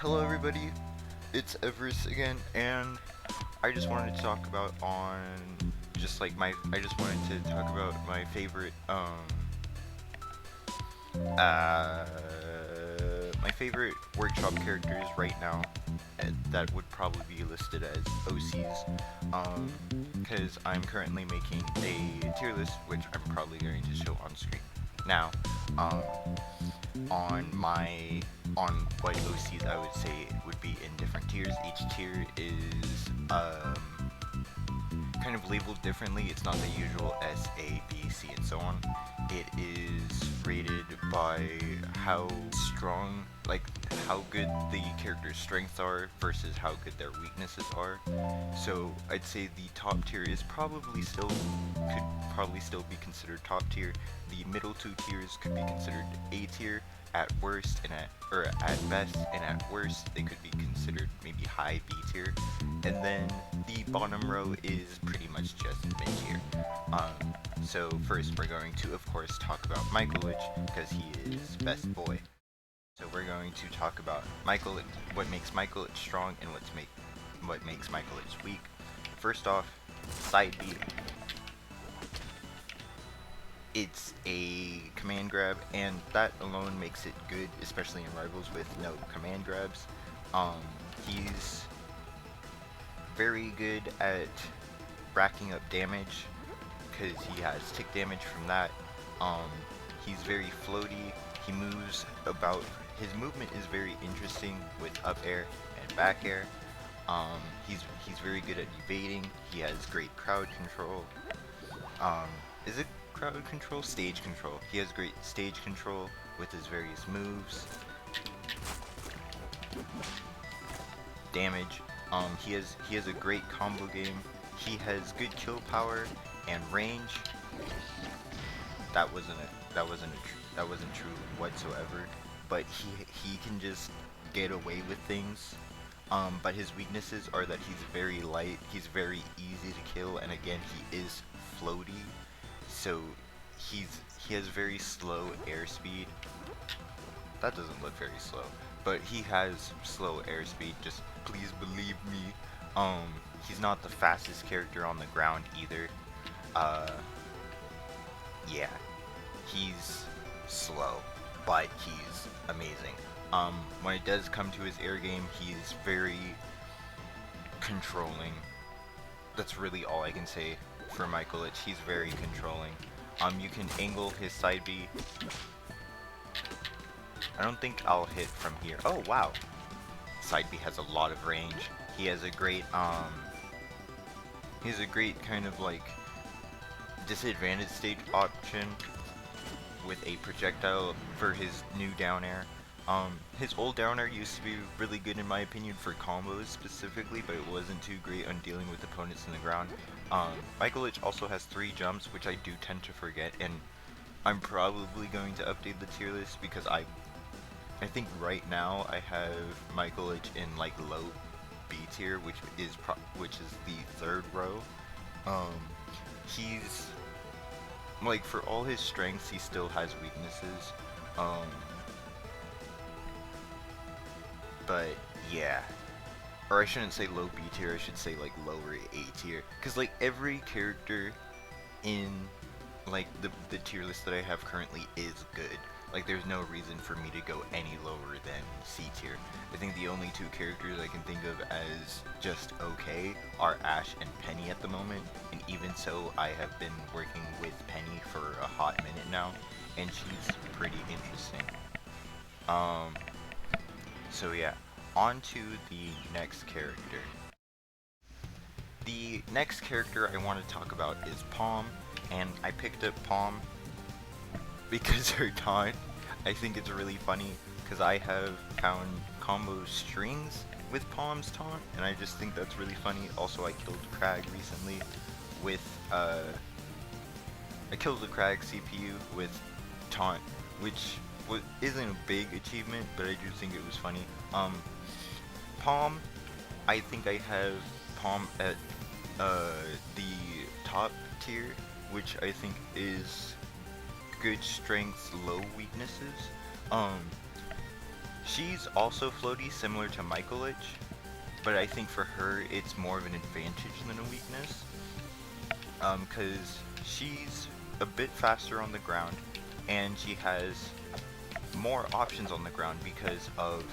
Hello everybody, it's Evris again, and I just wanted to talk about I just wanted to talk about my favorite, uh, my favorite workshop characters right now, that would probably be listed as OCs, because I'm currently making a tier list, which I'm probably going to show on screen. Now, um, on what OCs I would say would be in different tiers. Each tier is kind of labeled differently. It's not the usual S, A, B, C, and so on. It is rated by how strong, like how good the character's strengths are versus how good their weaknesses are. So I'd say the top tier is could probably still be considered top tier. The middle two tiers could be considered A tier at worst, and at best, and at worst they could be considered maybe high B tier. And then the bottom row is pretty much just mid tier. So first we're going to, of course, talk about mycolich, because he is best boy. So we're going to talk about mycolich, what makes mycolich strong, and what makes mycolich weak. First off, side B. It's a command grab, and that alone makes it good, especially in rivals with no command grabs. He's very good at racking up damage because he has tick damage from that. He's very floaty. He moves about. His movement is very interesting with up air and back air. He's very good at evading. He has great crowd control. Is it crowd control? Stage control. He has great stage control with his various moves. Damage. He has a great combo game. He has good kill power and range. That wasn't true whatsoever. But he can just get away with things. But his weaknesses are that he's very light. He's very easy to kill, and again, he is floaty. So he has very slow airspeed. That doesn't look very slow, but he has slow airspeed. Just please believe me. He's not the fastest character on the ground either. Yeah, he's slow, but he's amazing. When it does come to his air game, he's very controlling. That's really all I can say for mycolich. He's very controlling. You can angle his side B. I don't think I'll hit from here. Oh wow, side B has a lot of range. He has a great kind of like disadvantage stage option with a projectile for his new down air. His old down air used to be really good in my opinion for combos specifically, but it wasn't too great on dealing with opponents in the ground. mycolich also has 3 jumps, which I do tend to forget, and I'm probably going to update the tier list because I think right now I have mycolich in like low B tier, which is the 3rd row. He's like, for all his strengths, he still has weaknesses. But yeah, or I shouldn't say low B tier, I should say like lower A tier, because like every character in like the tier list that I have currently is good. Like there's no reason for me to go any lower than C tier. I think the only 2 characters I can think of as just okay are Ash and Penny at the moment, and even so I have been working with Penny for a hot minute now, and she's pretty interesting. So yeah, on to the next character. The next character I want to talk about is Palm, and I picked up Palm because her taunt. I think it's really funny because I have found combo strings with Palm's taunt, and I just think that's really funny. Also, I killed Crag recently with I killed the Crag CPU with taunt, which isn't a big achievement, but I do think it was funny. Palm, I think I have Palm at the top tier, which I think is good strengths, low weaknesses. She's also floaty, similar to mycolich, but I think for her it's more of an advantage than a weakness. Because she's a bit faster on the ground, and she has more options on the ground because of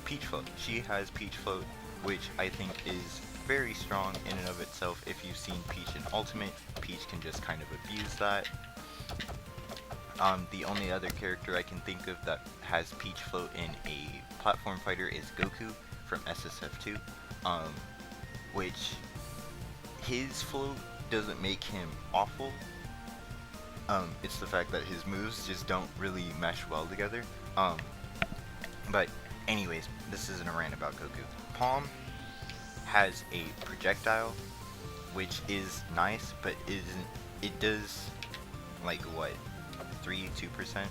Peach Float. She has Peach Float, which I think is very strong in and of itself. If you've seen Peach in Ultimate, Peach can just kind of abuse that. The only other character I can think of that has Peach Float in a platform fighter is Goku from SSF2, which his float doesn't make him awful. It's the fact that his moves just don't really mesh well together. But anyways, this isn't a rant about Goku. Palm has a projectile, which is nice, but it does like what, 2%?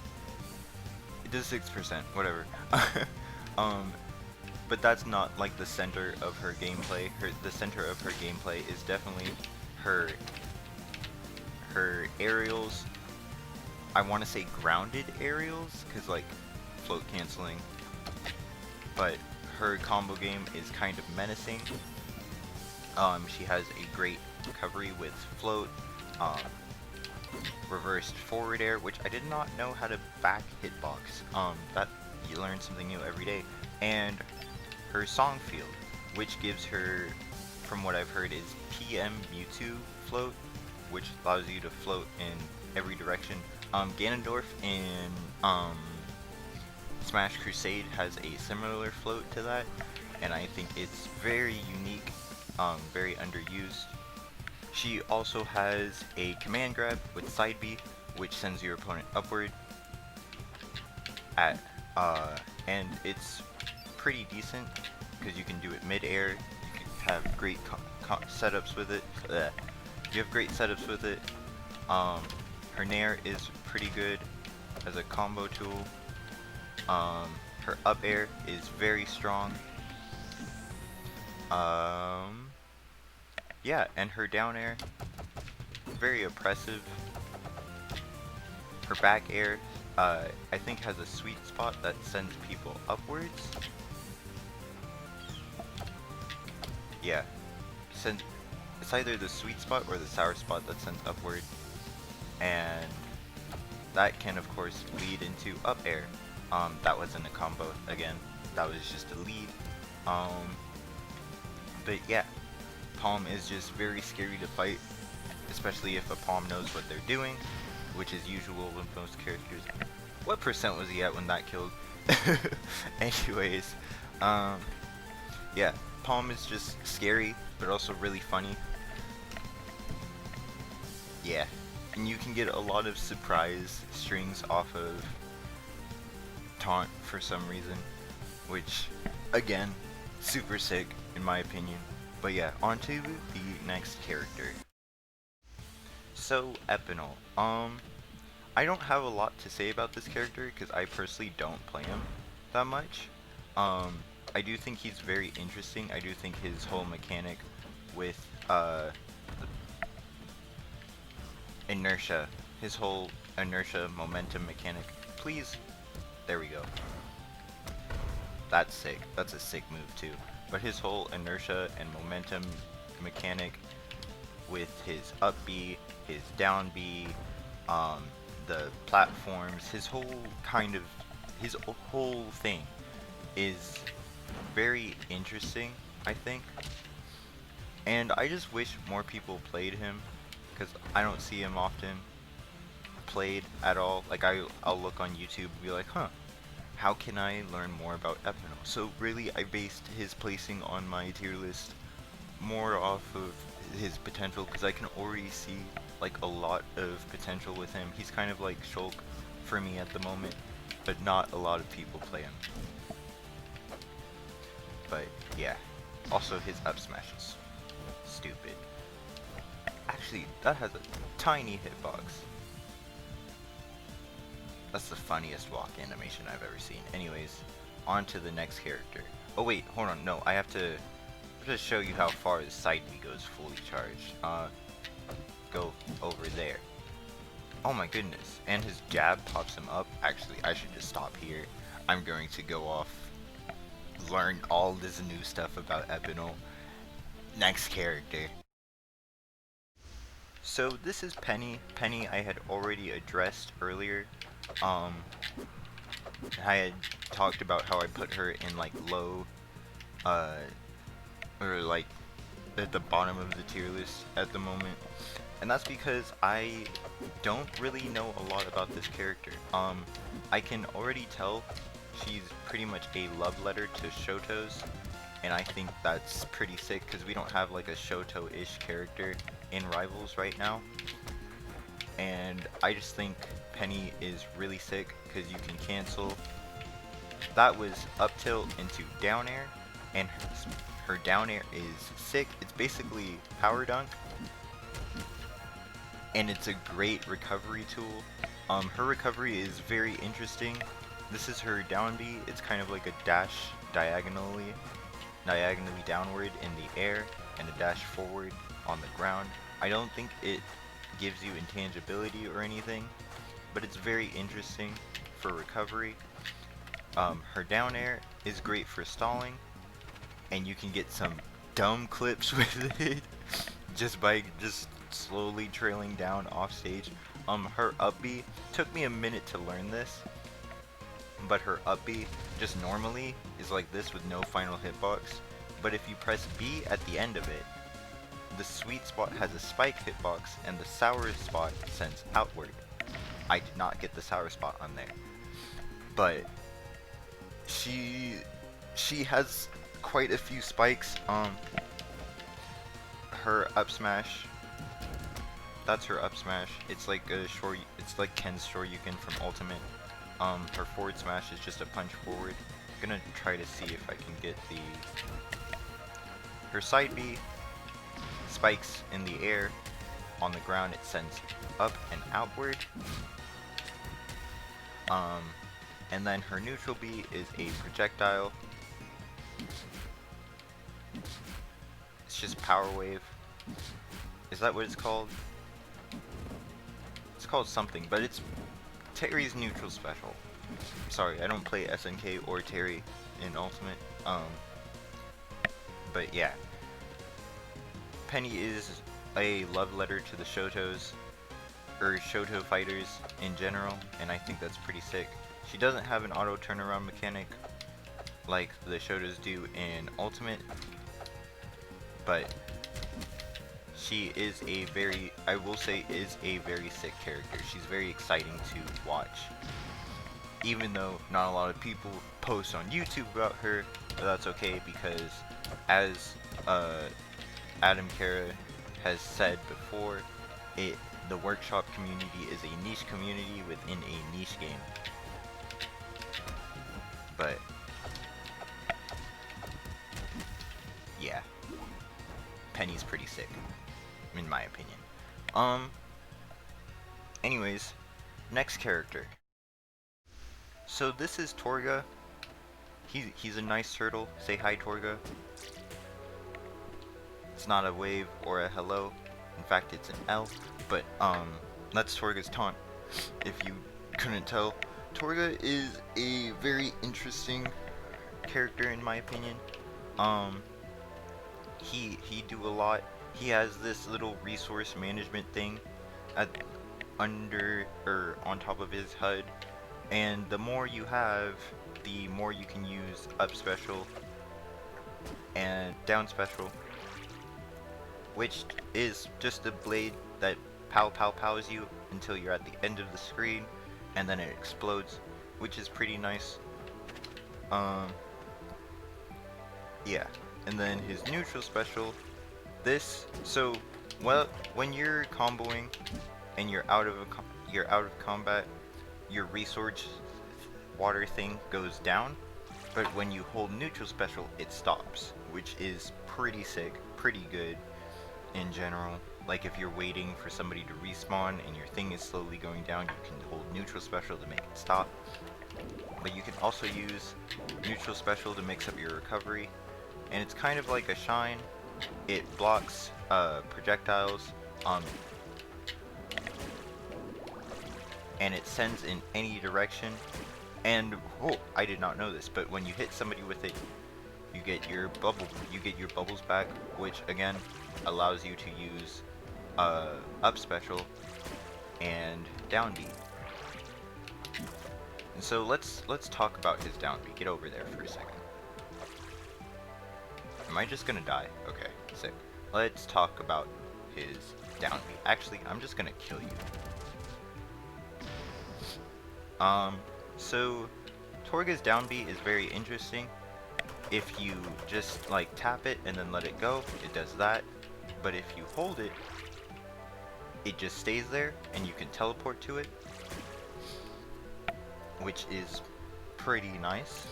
It does 6%, whatever. But that's not like the center of her gameplay. The center of her gameplay is definitely her aerials. I want to say grounded aerials, because like float canceling, but her combo game is kind of menacing. She has a great recovery with float, reversed forward air, which I did not know how to back hitbox. That you learn something new every day. And her song field, which gives her, from what I've heard, is PM Mewtwo float, which allows you to float in every direction. Ganondorf in Smash Crusade has a similar float to that, and I think it's very unique, very underused. She also has a command grab with side B, which sends your opponent upward and it's pretty decent because you can do it mid-air. You can have great setups with it. You have great setups with it. Her Nair is pretty good as a combo tool. Her up air is very strong. Yeah, and her down air, very oppressive. Her back air, I think has a sweet spot that sends people upwards. Yeah, it's either the sweet spot or the sour spot that sends upward, and that can of course lead into up air. That wasn't a combo again, that was just a lead. But yeah, Palm is just very scary to fight, especially if a Palm knows what they're doing, which is usual with most characters. What percent was he at when that killed? Anyways, yeah, Palm is just scary, but also really funny. Yeah, and you can get a lot of surprise strings off of taunt for some reason, which, again, super sick in my opinion. But yeah, on to the next character. So, Epinal. I don't have a lot to say about this character because I personally don't play him that much. I do think he's very interesting. I do think his whole mechanic with inertia, his whole inertia momentum mechanic. Please, there we go. That's sick. That's a sick move too. But his whole inertia and momentum mechanic with his up B, his down B, the platforms, his whole thing is very interesting, I think. And I just wish more people played him, because I don't see him often played at all. Like I'll look on YouTube and be like, huh, how can I learn more about Epinal? So really I based his placing on my tier list more off of his potential, because I can already see like a lot of potential with him. He's kind of like Shulk for me at the moment, but not a lot of people play him. But yeah, also his up smashes, stupid. Actually, that has a tiny hitbox. That's the funniest walk animation I've ever seen. Anyways, on to the next character. Oh wait, hold on, no, I have to show you how far his side B goes fully charged. Go over there. Oh my goodness, and his jab pops him up. Actually, I should just stop here. I'm going to go off, learn all this new stuff about Epinal. Next character. So this is Penny. Penny I had already addressed earlier. I had talked about how I put her in like low, or like at the bottom of the tier list at the moment. And that's because I don't really know a lot about this character. I can already tell she's pretty much a love letter to Shoto's, and I think that's pretty sick because we don't have like a Shoto-ish character in Rivals right now. And I just think Penny is really sick because you can cancel. That was up tilt into down air, and her down air is sick. It's basically power dunk, and it's a great recovery tool. Her recovery is very interesting. This is her down B. It's kind of like a dash diagonally downward in the air and a dash forward on the ground. I don't think it gives you intangibility or anything, but it's very interesting for recovery. Her down air is great for stalling, and you can get some dumb clips with it just by slowly trailing down off stage. Her up B took me a minute to learn this, but her up B just normally is like this with no final hitbox. But if you press B at the end of it, the sweet spot has a spike hitbox and the sour spot sends outward. I did not get the sour spot on there, but she has quite a few spikes. Her up smash, that's her up smash. It's like a short, it's like Ken's Shoryuken from Ultimate. Her forward smash is just a punch forward. I'm gonna try to see if I can get her side B spikes in the air. On the ground it sends up and outward. And then her neutral B is a projectile. It's just power wave. Is that what it's called? It's called something, but it's Terry's neutral special. Sorry, I don't play SNK or Terry in Ultimate. But yeah. Penny is a love letter to the Shotos, or Shoto fighters in general, and I think that's pretty sick. She doesn't have an auto turnaround mechanic like the Shotos do in Ultimate, but she is a very, I will say, is a very sick character. She's very exciting to watch, even though not a lot of people post on YouTube about her, but that's okay because as Adam Kara has said before, the workshop community is a niche community within a niche game. But yeah, Penny's pretty sick, in my opinion. Anyways, next character. So this is Torga. He's a nice turtle. Say hi, Torga. It's not a wave or a hello. In fact, it's an L. But that's Torga's taunt, if you couldn't tell. Torga is a very interesting character in my opinion. He do a lot. He has this little resource management thing under or on top of his HUD, and the more you have, the more you can use up special and down special, which is just a blade that pows you until you're at the end of the screen, and then it explodes, which is pretty nice. Yeah, and then his neutral special, when you're comboing and you're out of combat, your resource water thing goes down, but when you hold neutral special, it stops, which is pretty sick, pretty good in general. Like if you're waiting for somebody to respawn and your thing is slowly going down, you can hold neutral special to make it stop. But you can also use neutral special to mix up your recovery, and it's kind of like a shine. It blocks projectiles, and it sends in any direction. And oh, I did not know this, but when you hit somebody with it, you get your bubbles back, which again allows you to use up special and down B. And so let's talk about his down B. Get over there for a second. Am I just gonna die? Okay, sick. Let's talk about his down B. Actually, I'm just gonna kill you. So Torga's down B is very interesting. If you just like tap it and then let it go, it does that. But if you hold it, it just stays there and you can teleport to it, which is pretty nice.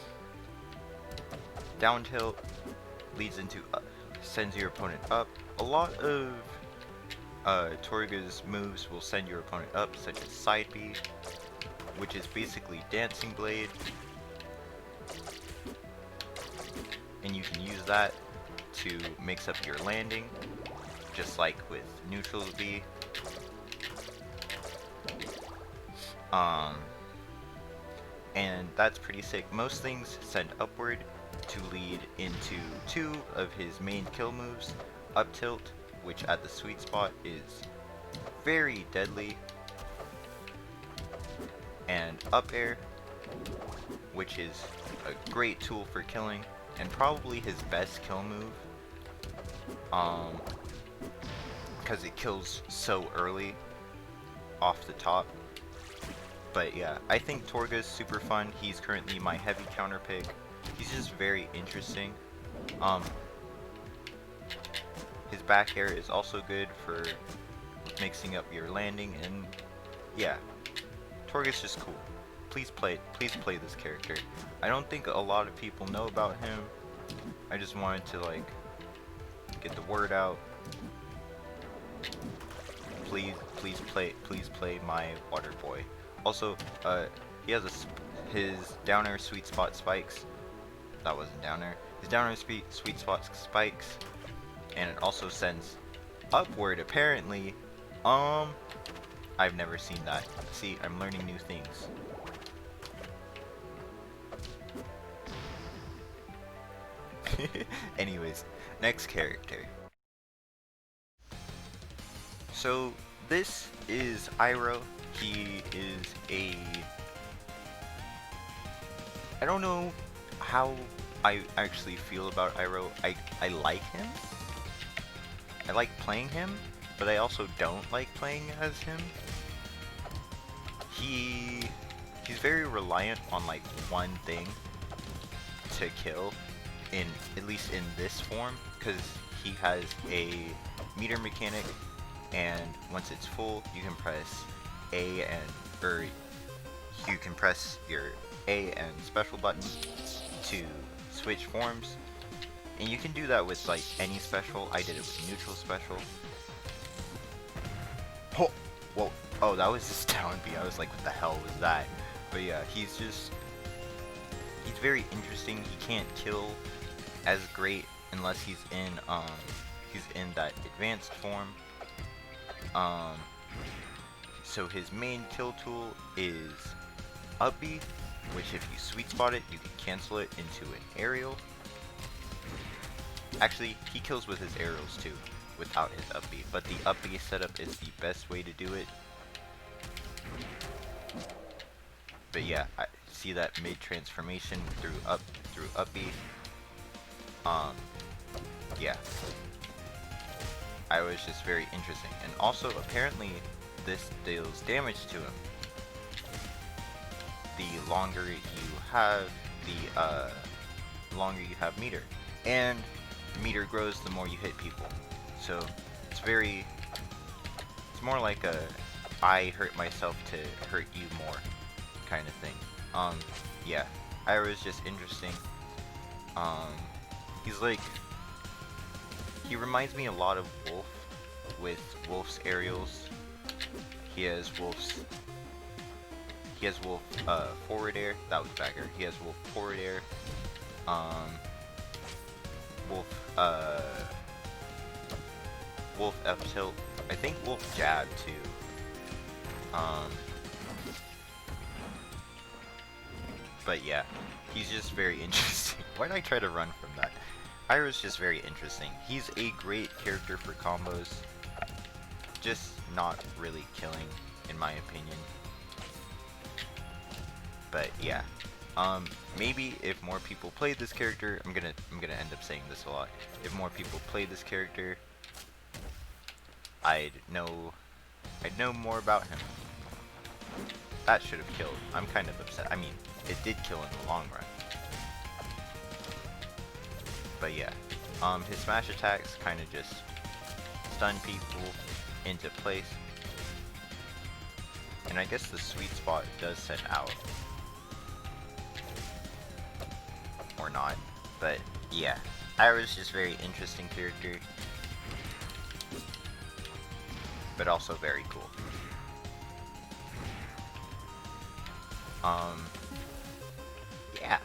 Down tilt leads into sends your opponent up. A lot of Torga's moves will send your opponent up, such as side B, which is basically Dancing Blade, and you can use that to mix up your landing, just like with neutral B. And that's pretty sick. Most things send upward to lead into 2 of his main kill moves, up tilt, which at the sweet spot is very deadly, and up air, which is a great tool for killing and probably his best kill move, because it kills so early off the top. But yeah, I think Torga's super fun. He's currently my heavy counter pick. He's just very interesting. His back air is also good for mixing up your landing, and yeah, Torga's just cool. Please play this character. I don't think a lot of people know about him. I just wanted to like get the word out. Please play my water boy. Also, he has his down air sweet spot spikes. That wasn't down air. His down air sweet spot spikes, and it also sends upward apparently. I've never seen that. See, I'm learning new things. Anyways, next character. So this is Iroh. He is a... I don't know how I actually feel about Iroh. I like him. I like playing him, but I also don't like playing as him. He's very reliant on like one thing to kill, at least in this form, because he has a meter mechanic, and once it's full, you can press A or you can press your A and special button to switch forms, and you can do that with like any special. I did it with neutral special. Oh, whoa. Oh, that was just down B. I was like, what the hell was that? But yeah, he's very interesting. He can't kill as great unless he's in that advanced form. So his main kill tool is up B, which if you sweet spot it, you can cancel it into an aerial. Actually, he kills with his aerials too, without his up B, but the up B setup is the best way to do it. But yeah, I see that mid transformation through up B. Yeah, I was just very interesting, and also apparently this deals damage to him. The longer you have meter, and meter grows the more you hit people. So it's more like a I hurt myself to hurt you more kind of thing. Yeah, Iroh is just interesting. He reminds me a lot of Wolf, with Wolf's aerials. He has Wolf forward air. That was back air. He has Wolf forward air. Wolf F tilt. I think Wolf jab too. But yeah, he's just very interesting. Why did I try to run from that? Ira's just very interesting. He's a great character for combos, just not really killing, in my opinion. But yeah, maybe if more people played this character, I'm gonna end up saying this a lot. If more people played this character, I'd know more about him. That should have killed. I'm kind of upset. I mean, it did kill in the long run. But yeah, his smash attacks kind of just stun people into place. And I guess the sweet spot does set out. Or not. But yeah, Ira's just very interesting character. But also very cool. Yeah.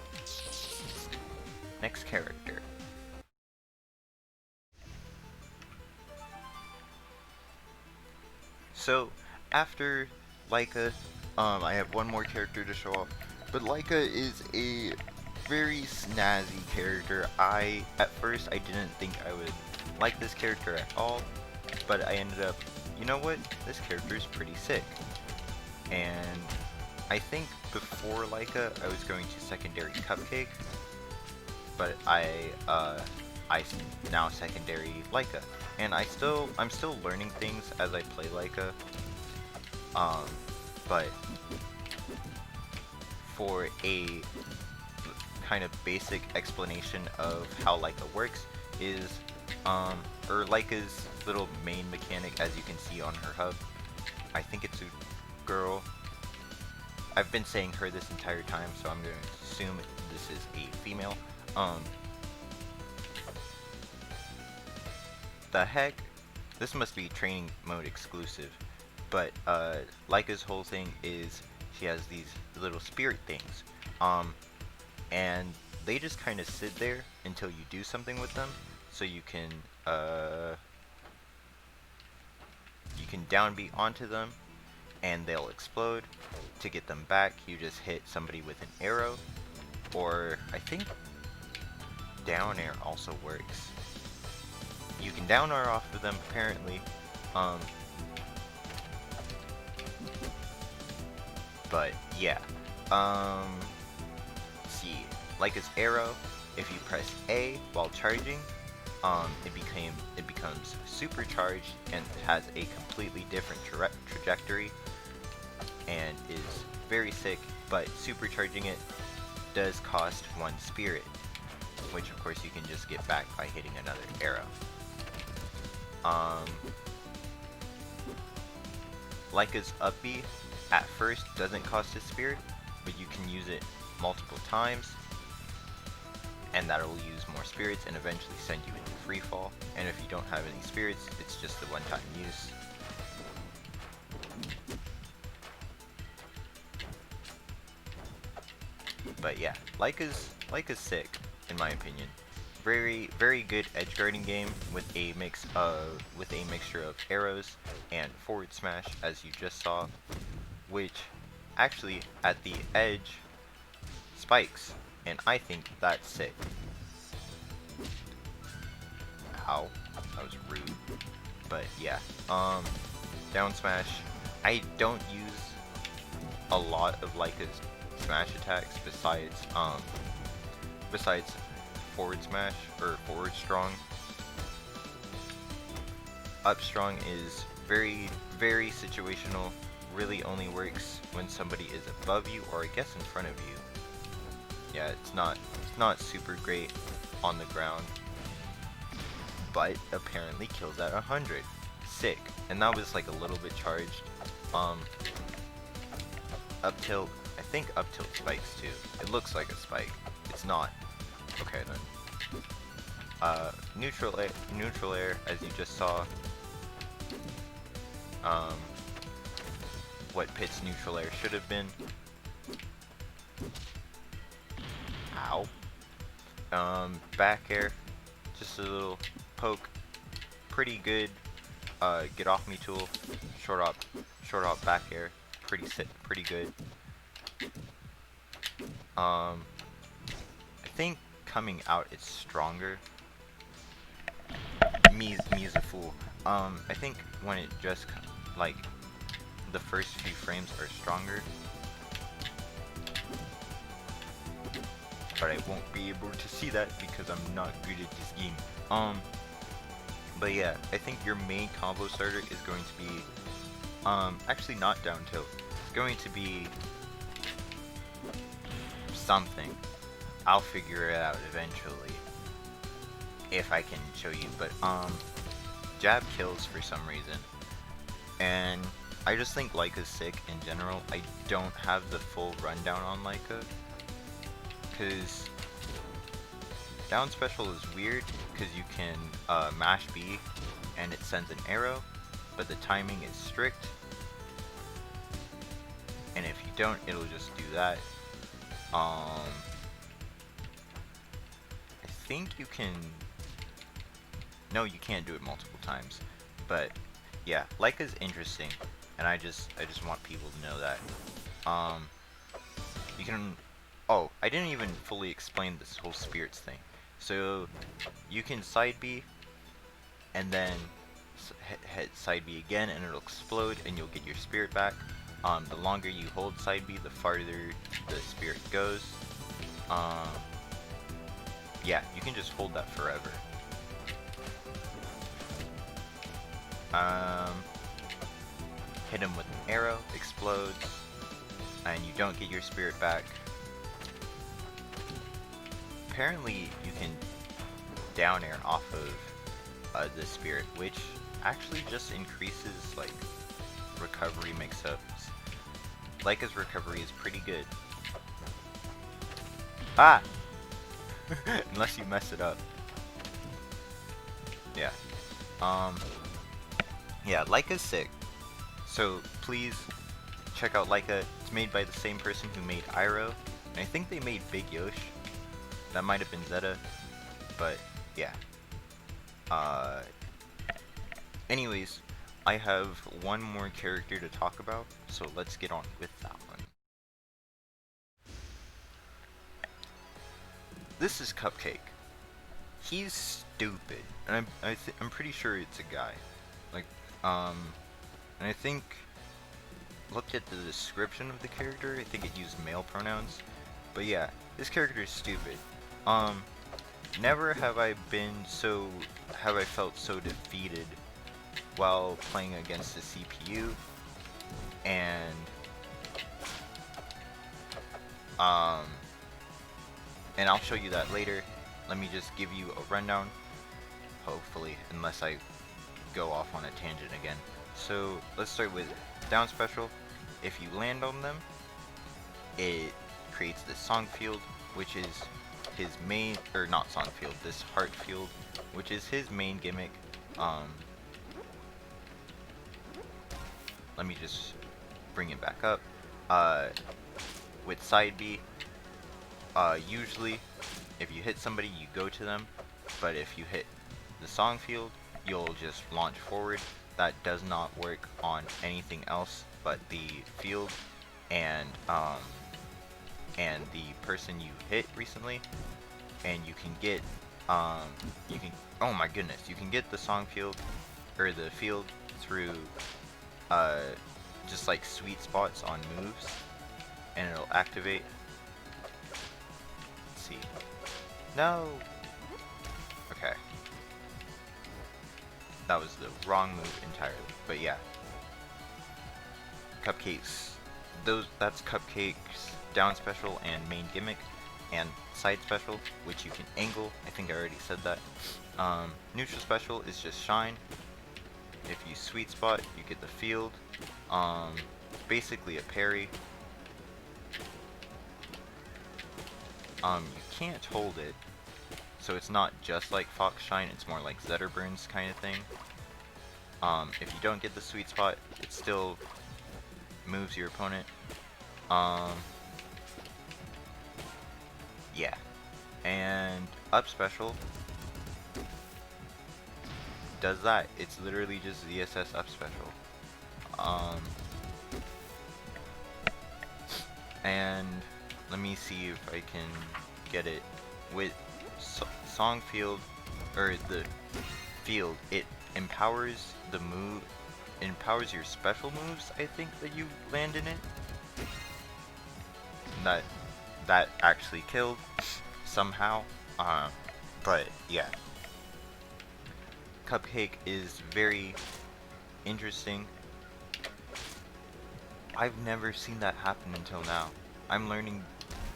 Next character. So, after Leica, I have one more character to show off. But Leica is a very snazzy character. At first, I didn't think I would like this character at all. But I ended up, you know what? This character is pretty sick. And I think before Leica, I was going to secondary Cupcake. But I now secondary Leica. And I'm still learning things as I play Leica. But for a kind of basic explanation of how Leica works is, or Leica's little main mechanic, as you can see on her hub. I think it's a girl. I've been saying her this entire time, so I'm going to assume this is a female. The heck? This must be training mode exclusive. But Leica's whole thing is she has these little spirit things. And they just kind of sit there until you do something with them. So you can downbeat onto them and they'll explode. To get them back, you just hit somebody with an arrow, or I think down air also works. You can down air off of them apparently, but yeah, let's see, like his arrow, if you press A while charging, it becomes supercharged and has a completely different trajectory and is very sick, but supercharging it does cost 1 spirit, which of course you can just get back by hitting another arrow. Leica's up B at first doesn't cost a spirit, but you can use it multiple times, and that'll use more spirits and eventually send you into free fall. And if you don't have any spirits, it's just the one-time use. But yeah, Leica's sick in my opinion. Very, very good edge guarding game with a mixture of arrows and forward smash, as you just saw, which actually at the edge spikes, and I think that's sick. Ow, that was rude. But yeah, down smash. I don't use a lot of Leica's smash attacks besides forward smash or forward strong. Up strong is very, very situational. Really only works when somebody is above you, or I guess in front of you. Yeah, it's not super great on the ground, but apparently kills at 100. Sick. And that was like a little bit charged. Up tilt, I think up tilt spikes too. It looks like a spike. It's not. Okay then. Neutral air, as you just saw. What Pit's neutral air should have been. Ow. Back air, just a little poke. Pretty good. Get off me tool. Short hop back air. Pretty sick. Pretty good. I think coming out it's stronger. Me is a fool. I think when it just like the first few frames are stronger, but I won't be able to see that because I'm not good at this game. But yeah, I think your main combo starter is going to be actually not down tilt. It's going to be something. I'll figure it out eventually if I can show you, but jab kills for some reason, and I just think Leica's sick in general. I don't have the full rundown on Leica because down special is weird because you can mash B and it sends an arrow, but the timing is strict, and if you don't, it'll just do that. I think you can. No, you can't do it multiple times, but yeah, Leica's interesting, and I just want people to know that. You can. Oh, I didn't even fully explain this whole spirits thing. So you can side B, and then hit side B again, and it'll explode, and you'll get your spirit back. The longer you hold side B, the farther the spirit goes. Yeah, you can just hold that forever. Hit him with an arrow, explodes, and you don't get your spirit back. Apparently, you can down air off of the spirit, which actually just increases like recovery mix-ups. Leica's recovery is pretty good. Ah! Unless you mess it up. Yeah. Yeah, Leica's sick. So please check out Leica. It's made by the same person who made Iroh, and I think they made Big Yosh. That might have been Zeta, but yeah. Anyways, I have one more character to talk about, so let's get on with that one. This is Cupcake. He's stupid, and I'm pretty sure it's a guy. Like, and I think, looked at the description of the character, I think it used male pronouns. But yeah, this character is stupid. Never have I felt so defeated while playing against the CPU, and I'll show you that later. Let me just give you a rundown, hopefully, unless I go off on a tangent again. So let's start with down special. If you land on them, it creates this song field, which is his main, or not song field, this heart field, which is his main gimmick. Let me just bring it back up. With side B, usually if you hit somebody, you go to them, but if you hit the song field, you'll just launch forward. That does not work on anything else but the field and the person you hit recently. And you can get oh my goodness, you can get the song field or the field through just like sweet spots on moves, and it'll activate. Let's see. No. Okay. That was the wrong move entirely, but yeah. Cupcakes. That's Cupcake's down special and main gimmick, and side special, which you can angle. I think I already said that. Neutral special is just shine. If you sweet spot, you get the field. Basically a parry. You can't hold it, so it's not just like Fox Shine, it's more like Zetterburns kind of thing. If you don't get the sweet spot, it still moves your opponent. Yeah. And up special does that. It's literally just ZSS up special. And let me see if I can get it with song field, or the field. It empowers the move, empowers your special moves, I think, that you land in it. That actually killed somehow. But yeah, Cupcake is very interesting. I've never seen that happen until now. I'm learning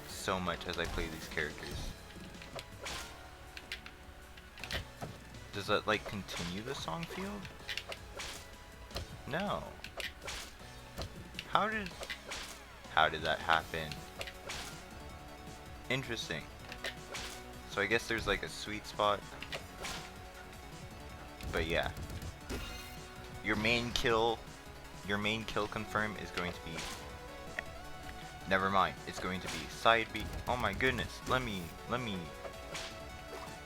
so much as I play these characters. Does that like continue the song field? No. How did that happen? Interesting. So I guess there's like a sweet spot. But yeah. Your main kill confirm is going to be, never mind, it's going to be side B. Oh my goodness, let me,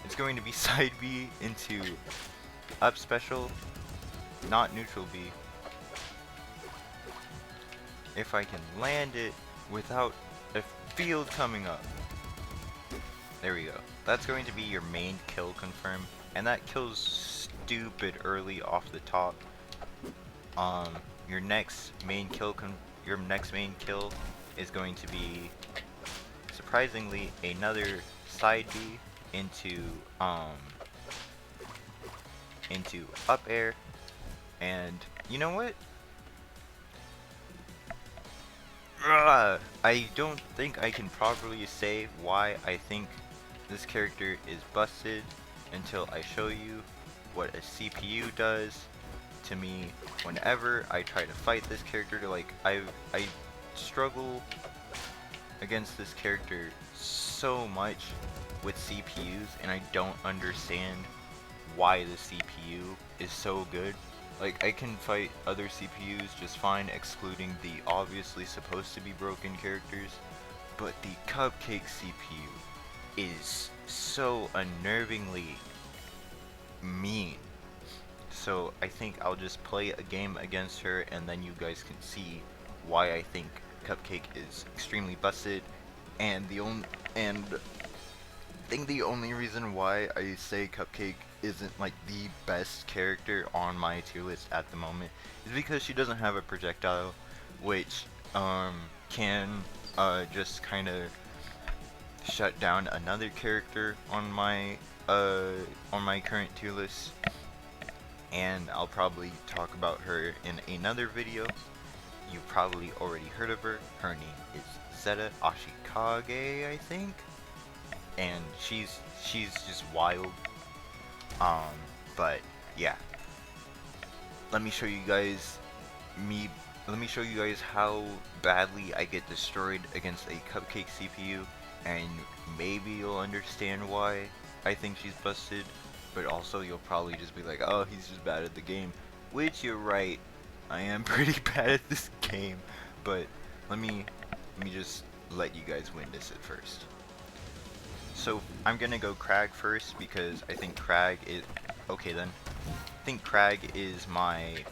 it's going to be side B into up special, not neutral B. If I can land it without a field coming up. There we go. That's going to be your main kill confirm, and that kills stupid early off the top. Your next main kill is going to be, surprisingly, another side B into up air. And you know what? I don't think I can properly say why I think this character is busted until I show you what a CPU does to me whenever I try to fight this character. Like, I struggle against this character so much with CPUs, and I don't understand why the CPU is so good. Like, I can fight other CPUs just fine, excluding the obviously supposed to be broken characters, but the Cupcake CPU is so unnervingly mean. So I think I'll just play a game against her, and then you guys can see why I think Cupcake is extremely busted. And the only reason why I say Cupcake isn't like the best character on my tier list at the moment is because she doesn't have a projectile, which can just kind of shut down another character on my current tier list, and I'll probably talk about her in another video. You've probably already heard of her. Her name is Zeta Ashikage, I think, and she's just wild. But yeah, let me show you guys how badly I get destroyed against a Cupcake CPU, and maybe you'll understand why I think she's busted, but also you'll probably just be like, oh, he's just bad at the game, which you're right, I am pretty bad at this game, but let me just let you guys witness it first. So I'm gonna go Crag first because I think Crag is okay. Then I think Crag is my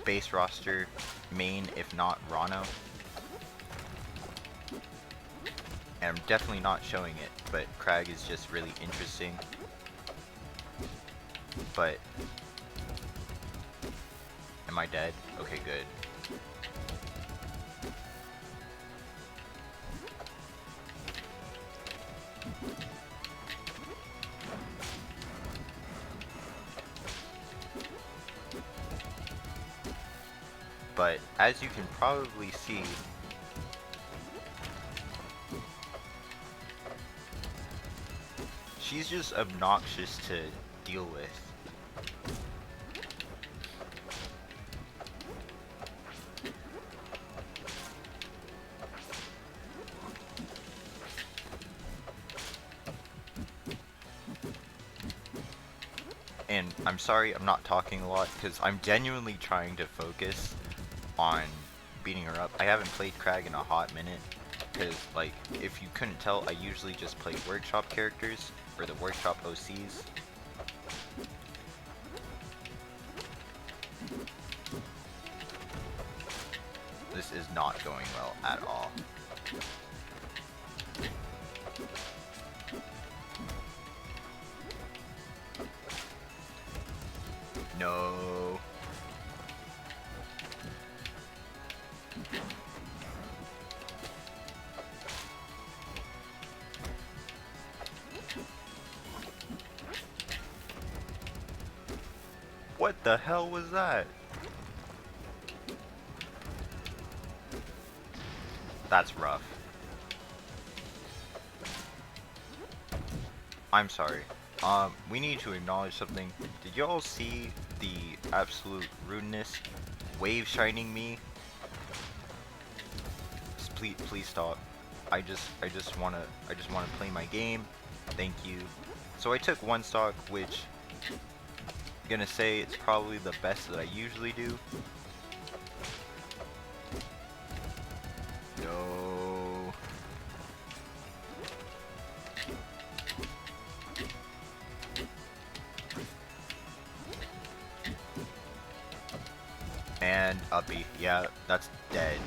base roster main, if not Rano. And I'm definitely not showing it, but Crag is just really interesting. But am I dead? Okay, good. But as you can probably see, she's just obnoxious to deal with. And I'm sorry I'm not talking a lot because I'm genuinely trying to focus on beating her up. I haven't played Crag in a hot minute because, like, if you couldn't tell, I usually just play workshop characters or the workshop OCs. This is not going well at all. No. What the hell was that? That's rough. I'm sorry. We need to acknowledge something. Did y'all see the absolute rudeness? Wave shining me? Just please stop. I just wanna play my game. Thank you. So I took one stock, which I'm gonna say it's probably the best that I usually do. No. And uppy. Yeah, that's dead.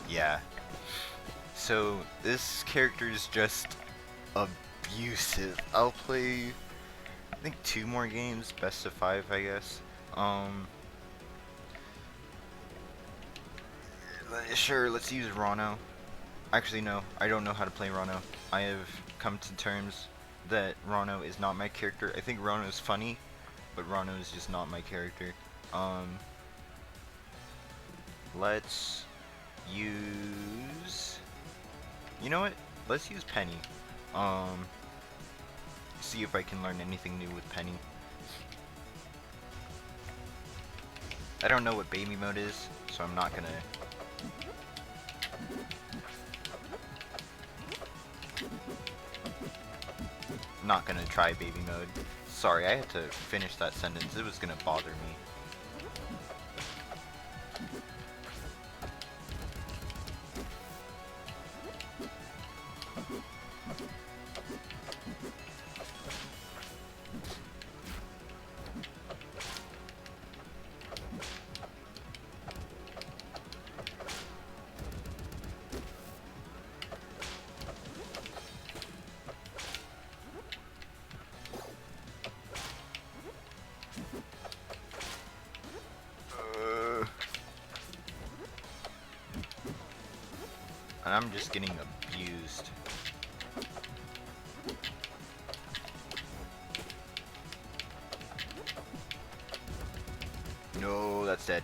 Yeah. So this character is just abusive. I'll play, I think, 2 more games, best of 5, I guess. Sure, let's use Rano. Actually, no, I don't know how to play Rano. I have come to terms that Rano is not my character. I think Rano is funny, but Rano is just not my character. Let's use... You know what? Let's use Penny. See if I can learn anything new with Penny. I don't know what baby mode is, so I'm not gonna... try baby mode. Sorry, I had to finish that sentence. It was gonna bother me. And I'm just getting abused. No, that's dead.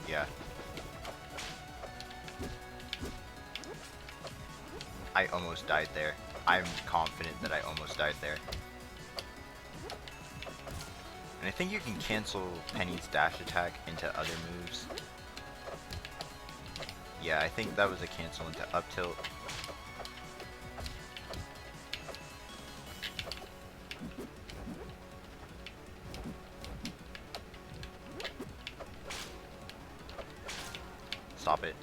Yeah. I almost died there. I'm confident that I almost died there. And I think you can cancel Penny's dash attack into other moves. Yeah, I think that was a cancel into up tilt. Stop it.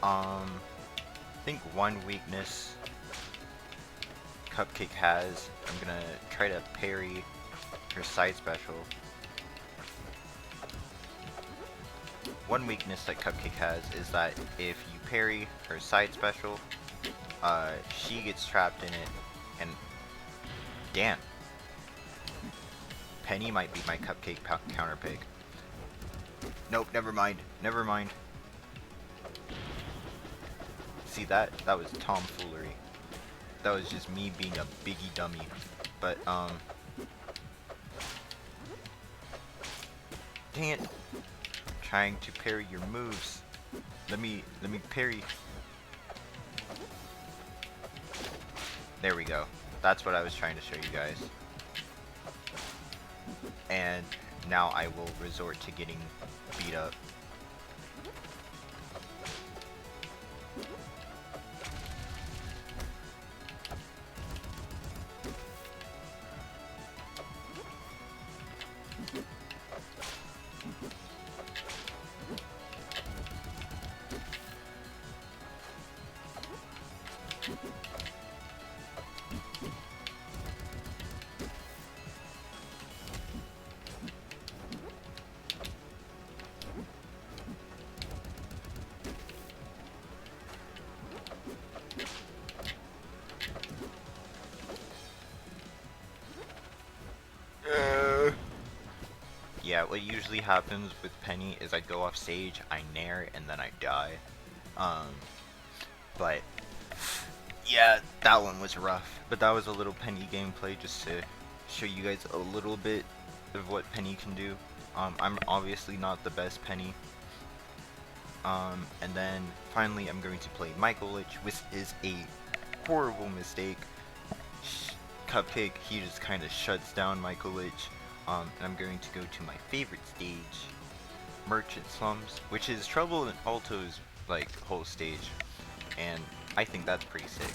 I think one weakness Cupcake has, I'm gonna try to parry her side special. One weakness that Cupcake has is that if you parry her side special, she gets trapped in it, and damn. Penny might be my Cupcake counter pick. Nope, never mind. Never mind. See, that was tomfoolery. That was just me being a biggie dummy. But, dang it. I'm trying to parry your moves. Let me parry. There we go. That's what I was trying to show you guys. And now I will resort to getting beat up. yeah, what usually happens with Penny is I go off stage, I nair, and then I die. But yeah, that one was rough. But that was a little Penny gameplay just to show you guys a little bit of what Penny can do. I'm obviously not the best Penny. And then finally I'm going to play mycolich, which is a horrible mistake. Cupcake, he just kind of shuts down mycolich. And I'm going to go to my favorite stage, Merchant Slums, which is Trouble in Alto's like whole stage, and I think that's pretty sick.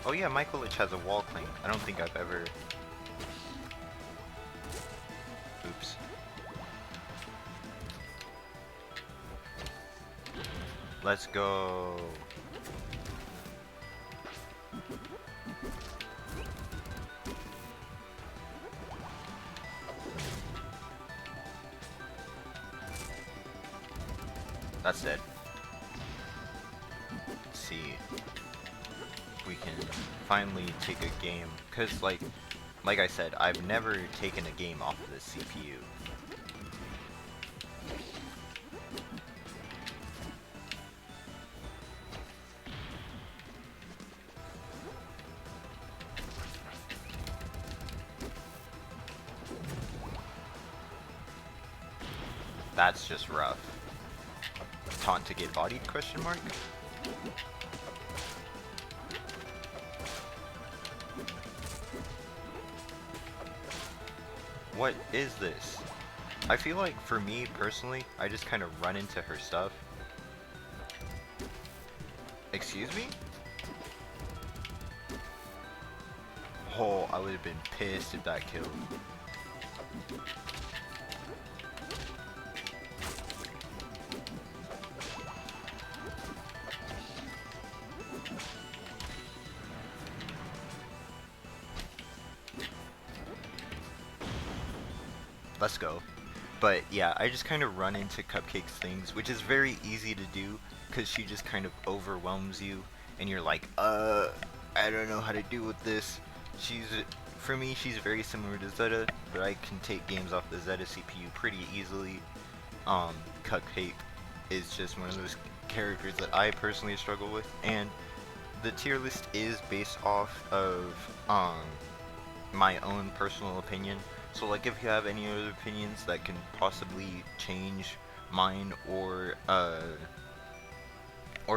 Oh yeah, mycolich has a wall cling. I don't think I've ever... Oops. Let's go. That's dead. Let's see. We can finally take a game, cause like I said, I've never taken a game off of the CPU. That's just rough. Taunt to get bodied, question mark? What is this? I feel like for me personally, I just kind of run into her stuff. Excuse me? Oh, I would have been pissed if that killed. Let's go. But yeah, I just kind of run into Cupcake's things, which is very easy to do because she just kind of overwhelms you and you're like, I don't know how to deal with this. For me, she's very similar to Zeta, but I can take games off the Zeta CPU pretty easily. Cupcake is just one of those characters that I personally struggle with, and the tier list is based off of my own personal opinion. So like if you have any other opinions that can possibly change mine or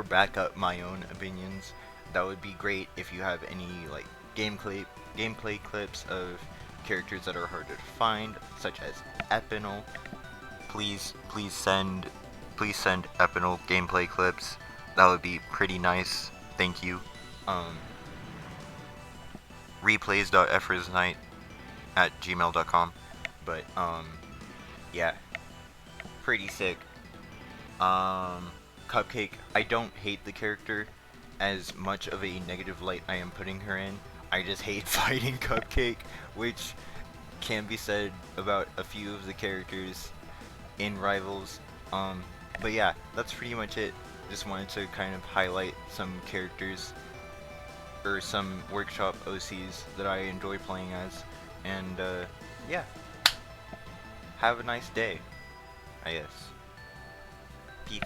back up my own opinions, that would be great. If you have any like gameplay clips of characters that are harder to find, such as Epinal, please send Epinal gameplay clips. That would be pretty nice. Thank you. Replays.evrisnight at gmail.com. But yeah, pretty sick. Cupcake, I don't hate the character as much of a negative light I am putting her in. I just hate fighting Cupcake, which can be said about a few of the characters in Rivals. But yeah, that's pretty much it. Just wanted to kind of highlight some characters or some workshop OCs that I enjoy playing as. And yeah, have a nice day, I guess. Peace.